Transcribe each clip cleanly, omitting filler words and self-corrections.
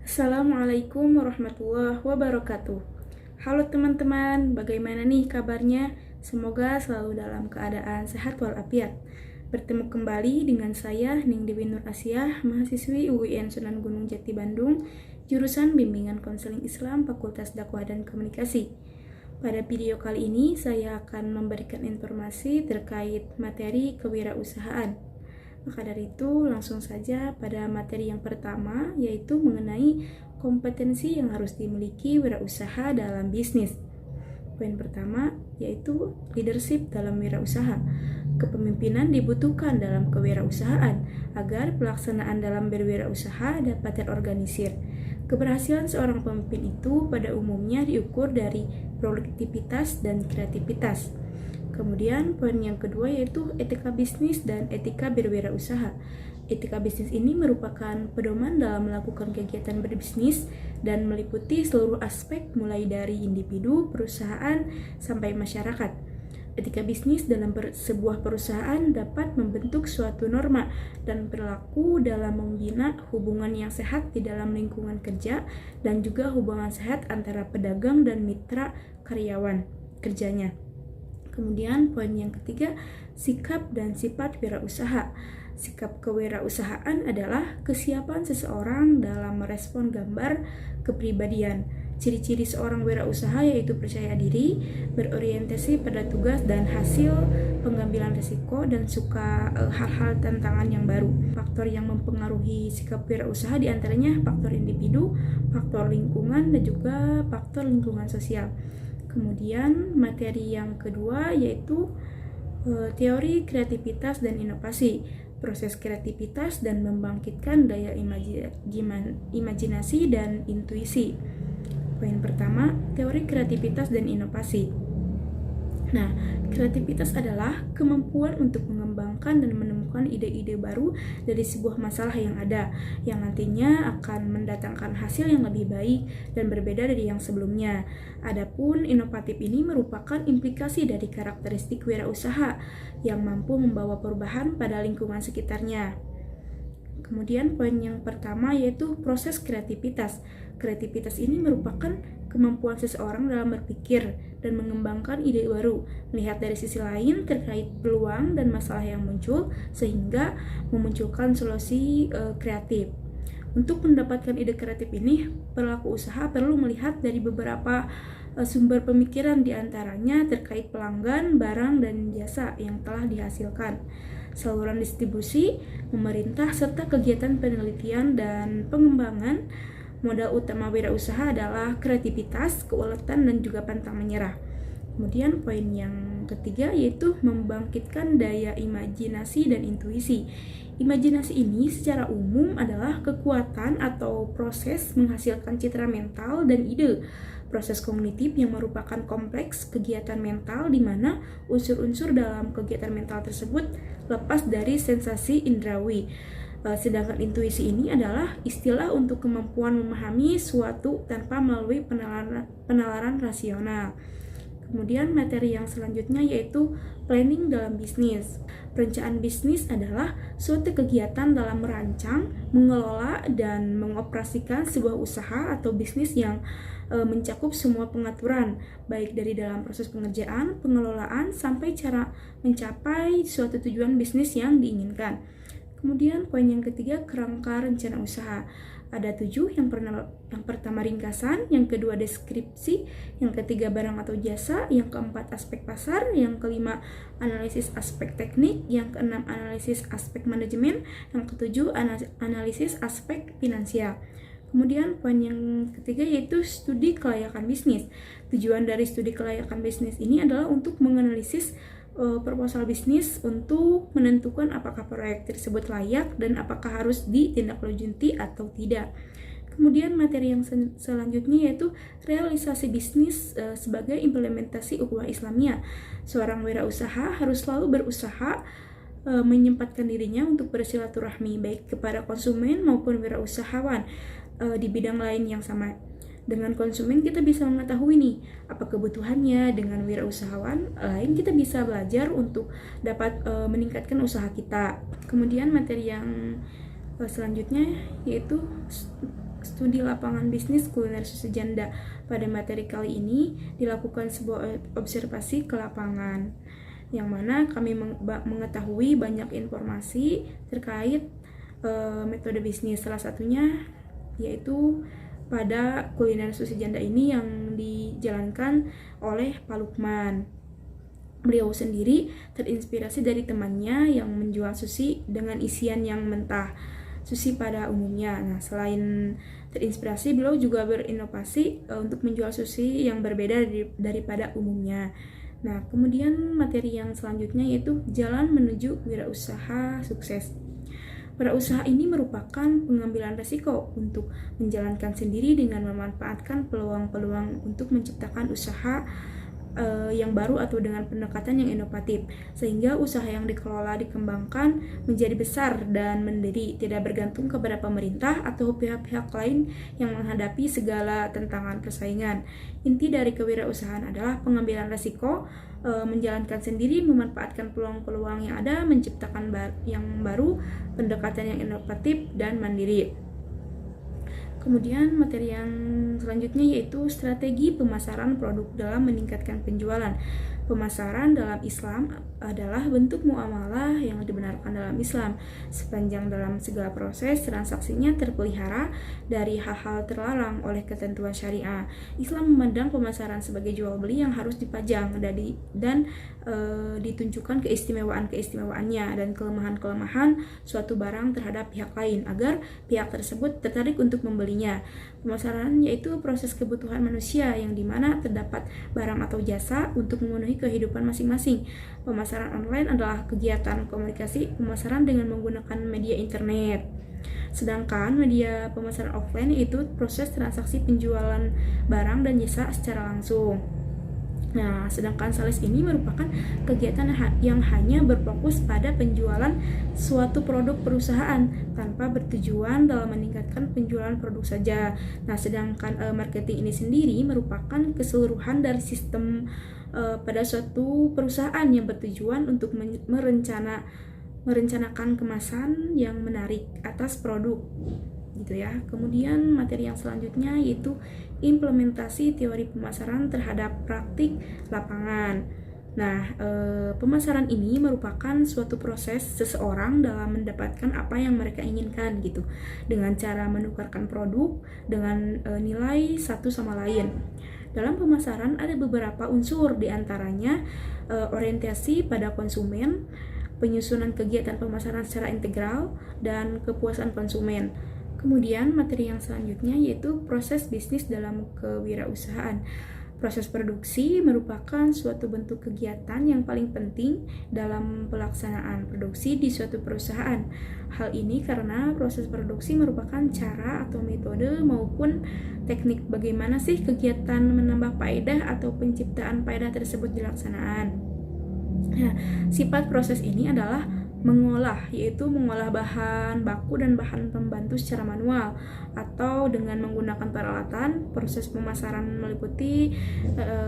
Assalamualaikum warahmatullahi wabarakatuh. Halo teman-teman, bagaimana nih kabarnya? Semoga selalu dalam keadaan sehat walafiat. Bertemu kembali dengan saya, Ningdewi Nur Asyah, mahasiswi UIN Sunan Gunung Jati Bandung, jurusan Bimbingan Konseling Islam Fakultas Dakwah dan Komunikasi. Pada video kali ini, saya akan memberikan informasi terkait materi kewirausahaan. Maka dari itu, langsung saja pada materi yang pertama, yaitu mengenai kompetensi yang harus dimiliki wirausaha dalam bisnis. Poin pertama, yaitu leadership dalam wirausaha. Kepemimpinan dibutuhkan dalam kewirausahaan agar pelaksanaan dalam berwirausaha dapat terorganisir. Keberhasilan seorang pemimpin itu pada umumnya diukur dari produktivitas dan kreativitas. Kemudian poin yang kedua yaitu etika bisnis dan etika berwirausaha. Etika bisnis ini merupakan pedoman dalam melakukan kegiatan berbisnis dan meliputi seluruh aspek mulai dari individu, perusahaan, sampai masyarakat. Etika bisnis dalam sebuah perusahaan dapat membentuk suatu norma dan perilaku dalam membina hubungan yang sehat di dalam lingkungan kerja dan juga hubungan sehat antara pedagang dan mitra karyawan kerjanya. Kemudian poin yang ketiga, sikap dan sifat wirausaha. Sikap kewirausahaan adalah kesiapan seseorang dalam merespon gambar kepribadian. Ciri-ciri seorang wirausaha yaitu percaya diri, berorientasi pada tugas dan hasil, pengambilan risiko, dan suka hal-hal tantangan yang baru. Faktor yang mempengaruhi sikap wirausaha diantaranya faktor individu, faktor lingkungan, dan juga faktor lingkungan sosial. Kemudian materi yang kedua yaitu teori kreativitas dan inovasi. Proses kreativitas dan membangkitkan daya imajinasi dan intuisi. Poin pertama, teori kreativitas dan inovasi. Nah, kreativitas adalah kemampuan untuk mengembangkan dan menemukan ide-ide baru dari sebuah masalah yang ada, yang nantinya akan mendatangkan hasil yang lebih baik dan berbeda dari yang sebelumnya. Adapun inovatif ini merupakan implikasi dari karakteristik wirausaha yang mampu membawa perubahan pada lingkungan sekitarnya. Kemudian poin yang pertama yaitu proses kreativitas. Kreativitas ini merupakan kemampuan seseorang dalam berpikir dan mengembangkan ide baru, melihat dari sisi lain terkait peluang dan masalah yang muncul sehingga memunculkan solusi kreatif. Untuk mendapatkan ide kreatif ini, pelaku usaha perlu melihat dari beberapa sumber pemikiran, diantaranya terkait pelanggan, barang, dan jasa yang telah dihasilkan, saluran distribusi, pemerintah, serta kegiatan penelitian dan pengembangan. Modal utama wirausaha adalah kreativitas, keuletan, dan juga pantang menyerah. Kemudian poin yang ketiga yaitu membangkitkan daya imajinasi dan intuisi. Imajinasi ini secara umum adalah kekuatan atau proses menghasilkan citra mental dan ide. Proses kognitif yang merupakan kompleks kegiatan mental di mana unsur-unsur dalam kegiatan mental tersebut lepas dari sensasi indrawi. Sedangkan intuisi ini adalah istilah untuk kemampuan memahami suatu tanpa melalui penalaran rasional. Kemudian materi yang selanjutnya yaitu planning dalam bisnis. Perencanaan bisnis adalah suatu kegiatan dalam merancang, mengelola, dan mengoperasikan sebuah usaha atau bisnis yang mencakup semua pengaturan, baik dari dalam proses pengerjaan, pengelolaan, sampai cara mencapai suatu tujuan bisnis yang diinginkan. Kemudian poin yang ketiga, kerangka rencana usaha. Ada 7, yang pertama ringkasan, yang kedua deskripsi, yang ketiga barang atau jasa, yang keempat aspek pasar, yang kelima analisis aspek teknik, yang keenam analisis aspek manajemen, yang ketujuh analisis aspek finansial. Kemudian poin yang ketiga yaitu studi kelayakan bisnis. Tujuan dari studi kelayakan bisnis ini adalah untuk menganalisis proposal bisnis untuk menentukan apakah proyek tersebut layak dan apakah harus ditindaklanjuti atau tidak. Kemudian materi yang selanjutnya yaitu realisasi bisnis sebagai implementasi ukhuwah Islamiyah. Seorang wirausaha harus selalu berusaha menyempatkan dirinya untuk bersilaturahmi baik kepada konsumen maupun wirausahawan di bidang lain yang sama. Dengan konsumen kita bisa mengetahui nih apa kebutuhannya. Dengan wirausahawan lain kita bisa belajar untuk dapat meningkatkan usaha kita. Kemudian materi yang selanjutnya yaitu studi lapangan bisnis kuliner susu janda. Pada materi kali ini dilakukan sebuah observasi ke lapangan, yang mana kami mengetahui banyak informasi terkait metode bisnis. Salah satunya yaitu pada kuliner susu janda ini yang dijalankan oleh Pak Lukman. Beliau sendiri terinspirasi dari temannya yang menjual sushi dengan isian yang mentah, sushi pada umumnya. Nah, selain terinspirasi, beliau juga berinovasi untuk menjual sushi yang berbeda daripada umumnya. Nah, kemudian materi yang selanjutnya yaitu jalan menuju wirausaha sukses. Wirausaha ini merupakan pengambilan resiko untuk menjalankan sendiri dengan memanfaatkan peluang-peluang untuk menciptakan usaha yang baru atau dengan pendekatan yang inovatif, sehingga usaha yang dikelola dikembangkan menjadi besar dan mandiri, tidak bergantung kepada pemerintah atau pihak-pihak lain yang menghadapi segala tantangan persaingan. Inti dari kewirausahaan adalah pengambilan resiko, menjalankan sendiri, memanfaatkan peluang-peluang yang ada, menciptakan yang baru, pendekatan yang inovatif dan mandiri. Kemudian materi yang selanjutnya yaitu strategi pemasaran produk dalam meningkatkan penjualan. Pemasaran dalam Islam adalah bentuk muamalah yang dibenarkan dalam Islam, sepanjang dalam segala proses transaksinya terpelihara dari hal-hal terlarang oleh ketentuan syariah. Islam memandang pemasaran sebagai jual beli yang harus dipajang dan ditunjukkan keistimewaan-keistimewaannya dan kelemahan-kelemahan suatu barang terhadap pihak lain agar pihak tersebut tertarik untuk membelinya. Pemasaran yaitu proses kebutuhan manusia yang dimana terdapat barang atau jasa untuk memenuhi kehidupan masing-masing. Pemasaran online adalah kegiatan komunikasi pemasaran dengan menggunakan media internet. Sedangkan media pemasaran offline yaitu proses transaksi penjualan barang dan jasa secara langsung. Nah, sedangkan sales ini merupakan kegiatan yang hanya berfokus pada penjualan suatu produk perusahaan tanpa bertujuan dalam meningkatkan penjualan produk saja. Nah, sedangkan marketing ini sendiri merupakan keseluruhan dari sistem pada suatu perusahaan yang bertujuan untuk merencanakan kemasan yang menarik atas produk gitu ya. Kemudian materi yang selanjutnya yaitu implementasi teori pemasaran terhadap praktik lapangan. Nah, pemasaran ini merupakan suatu proses seseorang dalam mendapatkan apa yang mereka inginkan gitu, dengan cara menukarkan produk dengan nilai satu sama lain. Dalam pemasaran ada beberapa unsur, diantaranya orientasi pada konsumen, penyusunan kegiatan pemasaran secara integral, dan kepuasan konsumen. Kemudian materi yang selanjutnya yaitu proses bisnis dalam kewirausahaan. Proses produksi merupakan suatu bentuk kegiatan yang paling penting dalam pelaksanaan produksi di suatu perusahaan. Hal ini karena proses produksi merupakan cara atau metode maupun teknik bagaimana sih kegiatan menambah faedah atau penciptaan faedah tersebut dilaksanakan. Nah, sifat proses ini adalah mengolah, yaitu mengolah bahan baku dan bahan pembantu secara manual atau dengan menggunakan peralatan. Proses pemasaran meliputi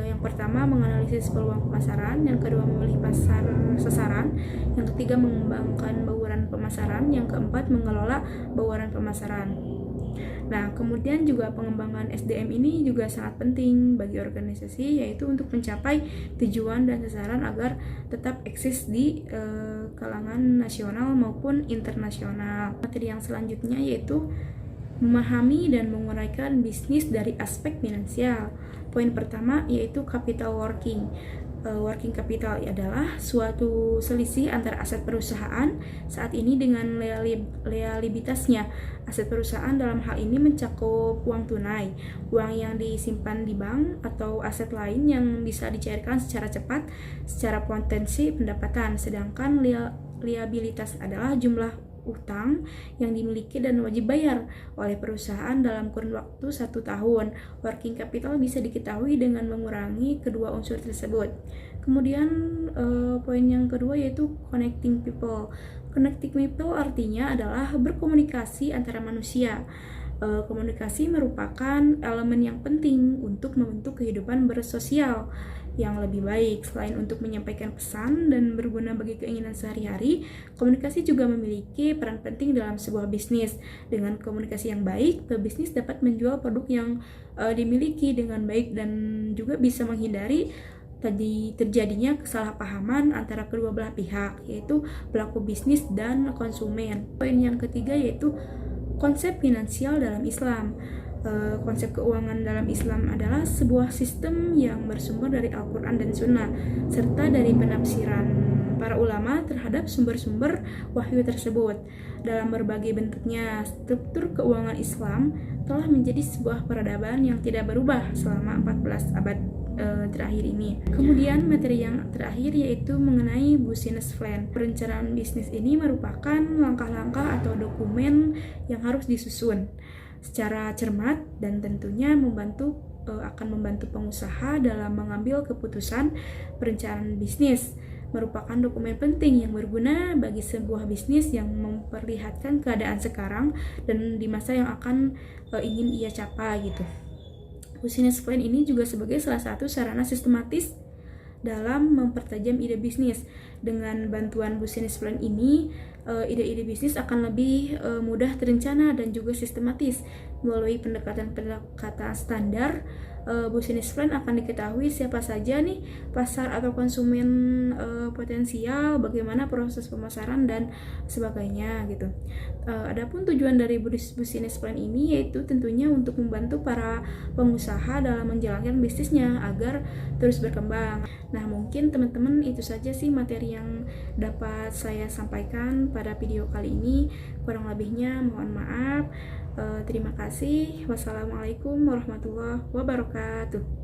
yang pertama menganalisis peluang pemasaran, yang kedua memilih pasar sasaran, yang ketiga mengembangkan bauran pemasaran, yang keempat mengelola bauran pemasaran. Nah, kemudian juga pengembangan SDM ini juga sangat penting bagi organisasi, yaitu untuk mencapai tujuan dan sasaran agar tetap eksis di kalangan nasional maupun internasional. Materi yang selanjutnya yaitu memahami dan menguraikan bisnis dari aspek finansial. Poin pertama yaitu capital working. Working capital adalah suatu selisih antara aset perusahaan saat ini dengan liabilitasnya. Aset perusahaan dalam hal ini mencakup uang tunai, uang yang disimpan di bank, atau aset lain yang bisa dicairkan secara cepat secara potensi pendapatan. Sedangkan liabilitas adalah jumlah utang yang dimiliki dan wajib bayar oleh perusahaan dalam kurun waktu 1 tahun. Working capital bisa diketahui dengan mengurangi kedua unsur tersebut. Kemudian poin yang kedua yaitu connecting people. Connecting people artinya adalah berkomunikasi antara manusia. Komunikasi merupakan elemen yang penting untuk membentuk kehidupan bersosial yang lebih baik. Selain untuk menyampaikan pesan dan berguna bagi keinginan sehari-hari, komunikasi juga memiliki peran penting dalam sebuah bisnis. Dengan komunikasi yang baik, pebisnis dapat menjual produk yang dimiliki dengan baik dan juga bisa menghindari terjadinya kesalahpahaman antara kedua belah pihak, yaitu pelaku bisnis dan konsumen. Poin yang ketiga yaitu konsep finansial dalam Islam. Konsep keuangan dalam Islam adalah sebuah sistem yang bersumber dari Al-Quran dan Sunnah, serta dari penafsiran para ulama terhadap sumber-sumber wahyu tersebut. Dalam berbagai bentuknya, struktur keuangan Islam telah menjadi sebuah peradaban yang tidak berubah selama 14 abad terakhir ini. Kemudian materi yang terakhir yaitu mengenai business plan. Perencanaan bisnis ini merupakan langkah-langkah atau dokumen yang harus disusun secara cermat dan tentunya akan membantu pengusaha dalam mengambil keputusan. Perencanaan bisnis merupakan dokumen penting yang berguna bagi sebuah bisnis yang memperlihatkan keadaan sekarang dan di masa yang akan ingin ia capai gitu. Business plan ini juga sebagai salah satu sarana sistematis dalam mempertajam ide bisnis. Dengan bantuan business plan ini, ide-ide bisnis akan lebih mudah terencana dan juga sistematis. Melalui pendekatan standar, business plan akan diketahui siapa saja nih pasar atau konsumen potensial, bagaimana proses pemasaran dan sebagainya gitu. Adapun tujuan dari business plan ini yaitu tentunya untuk membantu para pengusaha dalam menjalankan bisnisnya agar terus berkembang. Nah, mungkin teman-teman itu saja sih materi yang dapat saya sampaikan pada video kali ini. Kurang lebihnya mohon maaf. Terima kasih. Wassalamualaikum warahmatullahi wabarakatuh.